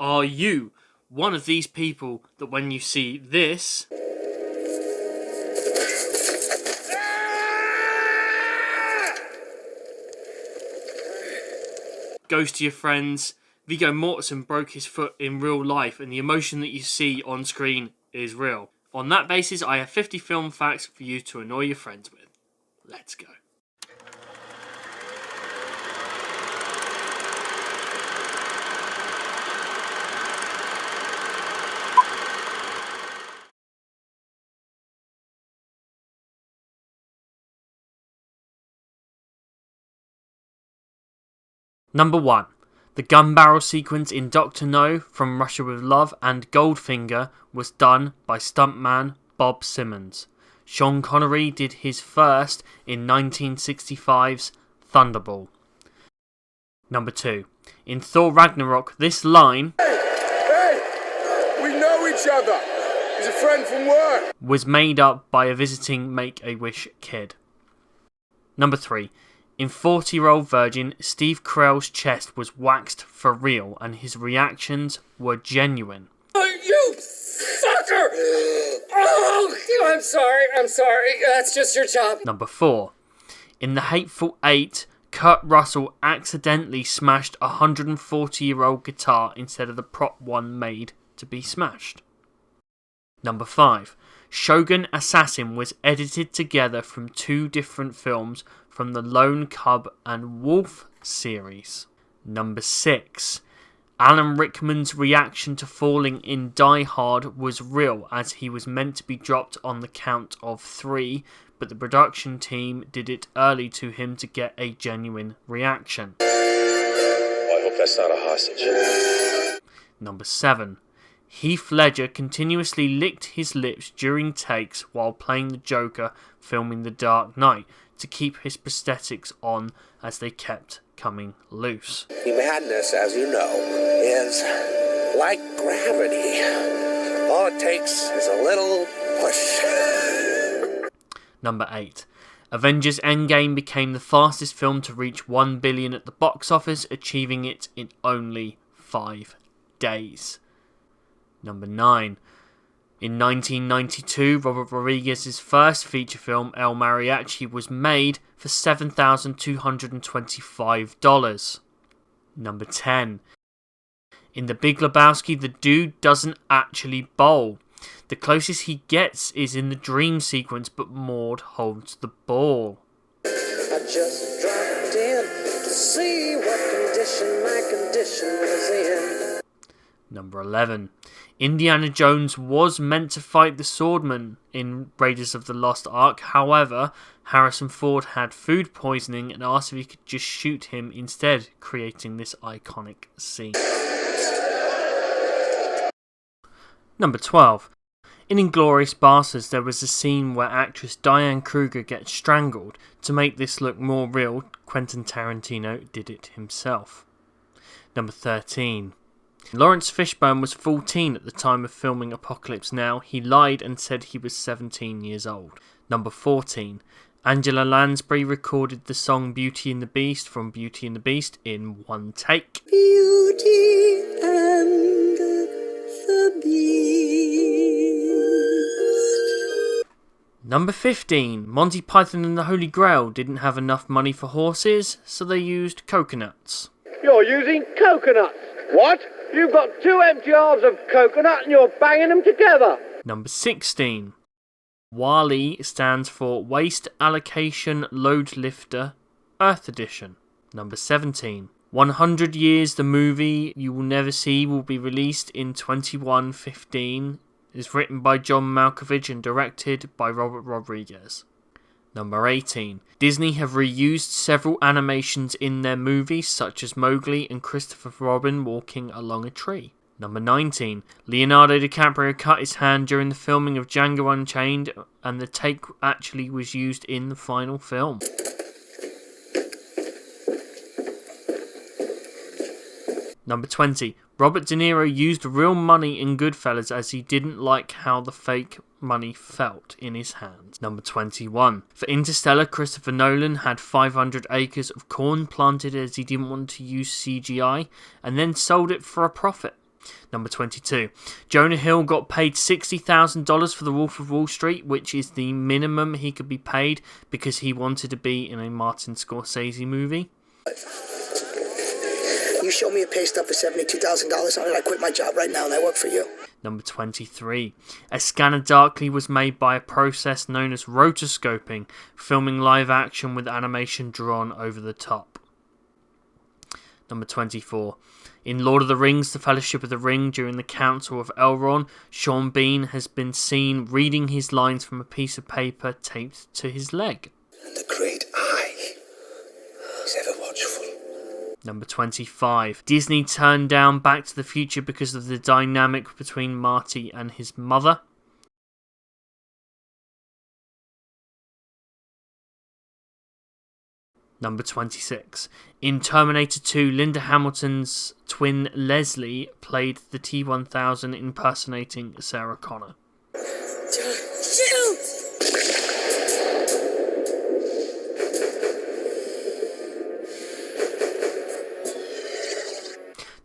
Are you one of these people that when you see this goes to your friends, Viggo Mortensen broke his foot in real life and the emotion that you see on screen is real? On that basis, I have 50 film facts for you to annoy your friends with. Let's go. Number 1. The gun barrel sequence in Dr. No, From Russia with Love and Goldfinger was done by stuntman Bob Simmons. Sean Connery did his first in 1965's Thunderball. Number 2. In Thor Ragnarok, this line, Hey! We know each other! He's a friend from work! was made up by a visiting Make-A-Wish kid. Number 3. In 40-Year-Old Virgin, Steve Carell's chest was waxed for real and his reactions were genuine. Oh, you fucker! Oh, I'm sorry. That's just your job. Number 4. In The Hateful Eight, Kurt Russell accidentally smashed a 140-year-old guitar instead of the prop one made to be smashed. Number 5. Shogun Assassin was edited together from 2 different films from the Lone Cub and Wolf series. Number 6. Alan Rickman's reaction to falling in Die Hard was real, as he was meant to be dropped on the count of 3, but the production team did it early to him to get a genuine reaction. I hope that's not a hostage. Number 7. Heath Ledger continuously licked his lips during takes while playing the Joker filming The Dark Knight to keep his prosthetics on as they kept coming loose. Madness, as you know, is like gravity. All it takes is a little push. Number 8. Avengers Endgame became the fastest film to reach $1 billion at the box office, achieving it in only 5 days. Number 9. In 1992, Robert Rodriguez's first feature film, El Mariachi, was made for $7,225. Number 10. In The Big Lebowski, the dude doesn't actually bowl. The closest he gets is in the dream sequence, but Maud holds the ball. I just dropped in to see what condition my condition was in. Number 11. Indiana Jones was meant to fight the Swordman in Raiders of the Lost Ark. However, Harrison Ford had food poisoning and asked if he could just shoot him instead, creating this iconic scene. Number 12. In Inglourious Basterds, there was a scene where actress Diane Kruger gets strangled. To make this look more real, Quentin Tarantino did it himself. Number 13. Lawrence Fishburne was 14 at the time of filming Apocalypse Now. He lied and said he was 17 years old. Number 14. Angela Lansbury recorded the song Beauty and the Beast from Beauty and the Beast in one take. Beauty and the Beast. Number 15. Monty Python and the Holy Grail didn't have enough money for horses, so they used coconuts. You're using coconuts. What? You've got 2 empty halves of coconut and you're banging them together. Number 16. WALL-E stands for Waste Allocation Load Lifter Earth Edition. Number 17. 100 Years, the movie you will never see, will be released in 2115. It is written by John Malkovich and directed by Robert Rodriguez. Number 18. Disney have reused several animations in their movies, such as Mowgli and Christopher Robin walking along a tree. Number 19. Leonardo DiCaprio cut his hand during the filming of Django Unchained, and the take actually was used in the final film. Number 20. Robert De Niro used real money in Goodfellas as he didn't like how the fake money felt in his hands. Number 21. For Interstellar, Christopher Nolan had 500 acres of corn planted as he didn't want to use CGI, and then sold it for a profit. Number 22. Jonah Hill got paid $60,000 for The Wolf of Wall Street, which is the minimum he could be paid because he wanted to be in a Martin Scorsese movie. You show me a pay stub for $72,000 on it, I quit my job right now and I work for you. Number 23. A Scanner Darkly was made by a process known as rotoscoping, filming live action with animation drawn over the top. Number 24. In Lord of the Rings, The Fellowship of the Ring, during the Council of Elrond, Sean Bean has been seen reading his lines from a piece of paper taped to his leg. And the great eye is ever watchful. Number 25. Disney turned down Back to the Future because of the dynamic between Marty and his mother. Number 26. In Terminator 2, Linda Hamilton's twin Leslie played the T-1000 impersonating Sarah Connor. Shoot!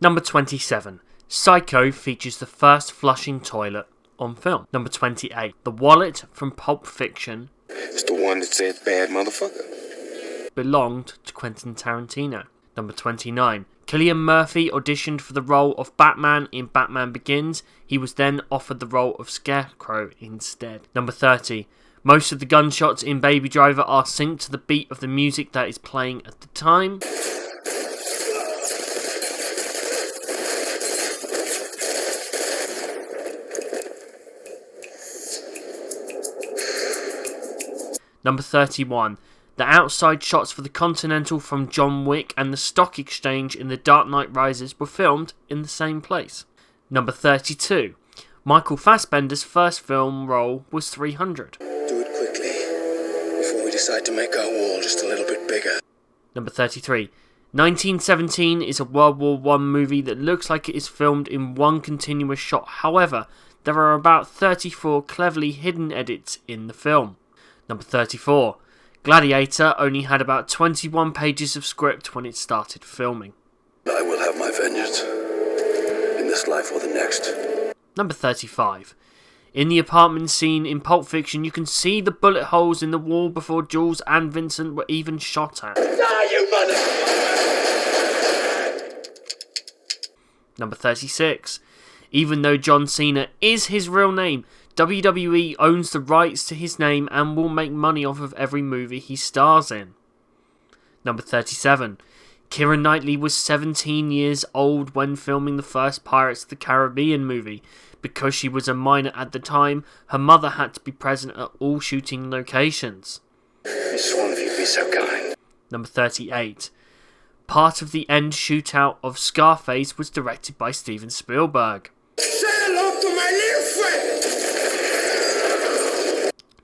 Number 27. Psycho features the first flushing toilet on film. Number 28. The wallet from Pulp Fiction It's the one that said bad motherfucker. belonged to Quentin Tarantino. Number 29. Cillian Murphy auditioned for the role of Batman in Batman Begins. He was then offered the role of Scarecrow instead. Number 30. Most of the gunshots in Baby Driver are synced to the beat of the music that is playing at the time. Number 31. The outside shots for the Continental from John Wick and the Stock Exchange in The Dark Knight Rises were filmed in the same place. Number 32. Michael Fassbender's first film role was 300. Do it quickly, before we decide to make our wall just a little bit bigger. Number 33. 1917 is a World War I movie that looks like it is filmed in one continuous shot. However, there are about 34 cleverly hidden edits in the film. Number 34. Gladiator only had about 21 pages of script when it started filming. I will have my vengeance, in this life or the next. Number 35. In the apartment scene in Pulp Fiction, you can see the bullet holes in the wall before Jules and Vincent were even shot at. Number 36. Even though John Cena is his real name, WWE owns the rights to his name and will make money off of every movie he stars in. Number 37. Keira Knightley was 17 years old when filming the first Pirates of the Caribbean movie. Because she was a minor at the time, her mother had to be present at all shooting locations. Just one of you be so kind. Number 38. Part of the end shootout of Scarface was directed by Steven Spielberg. Say hello to my little friend!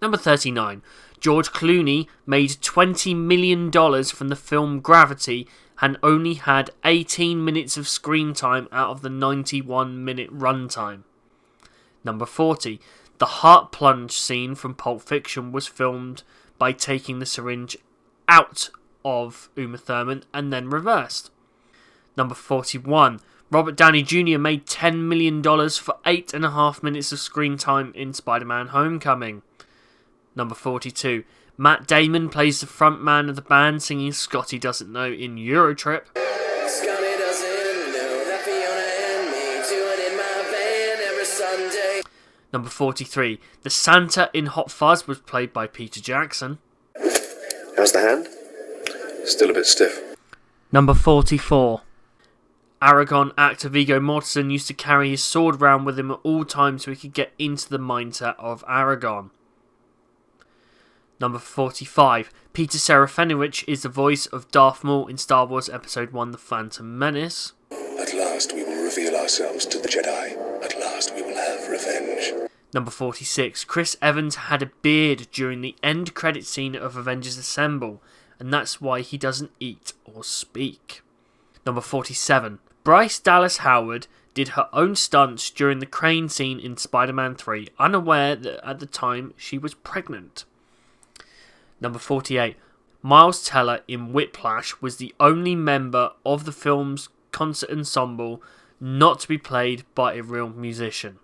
Number 39. George Clooney made $20 million from the film Gravity and only had 18 minutes of screen time out of the 91-minute runtime. Number 40. The heart plunge scene from Pulp Fiction was filmed by taking the syringe out of Uma Thurman and then reversed. Number 41. Robert Downey Jr. made $10 million for 8.5 minutes of screen time in Spider-Man Homecoming. Number 42. Matt Damon plays the frontman of the band singing Scotty Doesn't Know in Eurotrip. Scotty doesn't know that Fiona and me do it in my van every Sunday. Number 43. The Santa in Hot Fuzz was played by Peter Jackson. How's the hand? Still a bit stiff. Number 44. Aragon actor Viggo Mortensen used to carry his sword round with him at all times so he could get into the mindset of Aragon. Number 45. Peter Serafinowicz is the voice of Darth Maul in Star Wars Episode 1 The Phantom Menace. At last we will reveal ourselves to the Jedi. At last we will have revenge. Number 46. Chris Evans had a beard during the end credit scene of Avengers Assemble, and that's why he doesn't eat or speak. Number 47. Bryce Dallas Howard did her own stunts during the crane scene in Spider-Man 3, unaware that at the time she was pregnant. Number 48. Miles Teller in Whiplash was the only member of the film's concert ensemble not to be played by a real musician.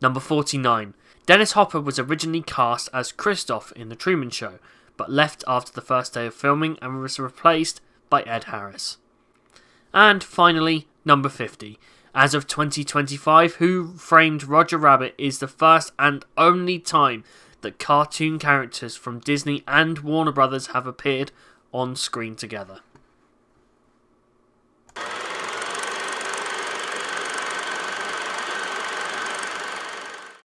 Number 49. Dennis Hopper was originally cast as Christoph in The Truman Show, but left after the first day of filming and was replaced by Ed Harris. And finally, number 50. As of 2025, Who Framed Roger Rabbit is the first and only time that cartoon characters from Disney and Warner Brothers have appeared on screen together.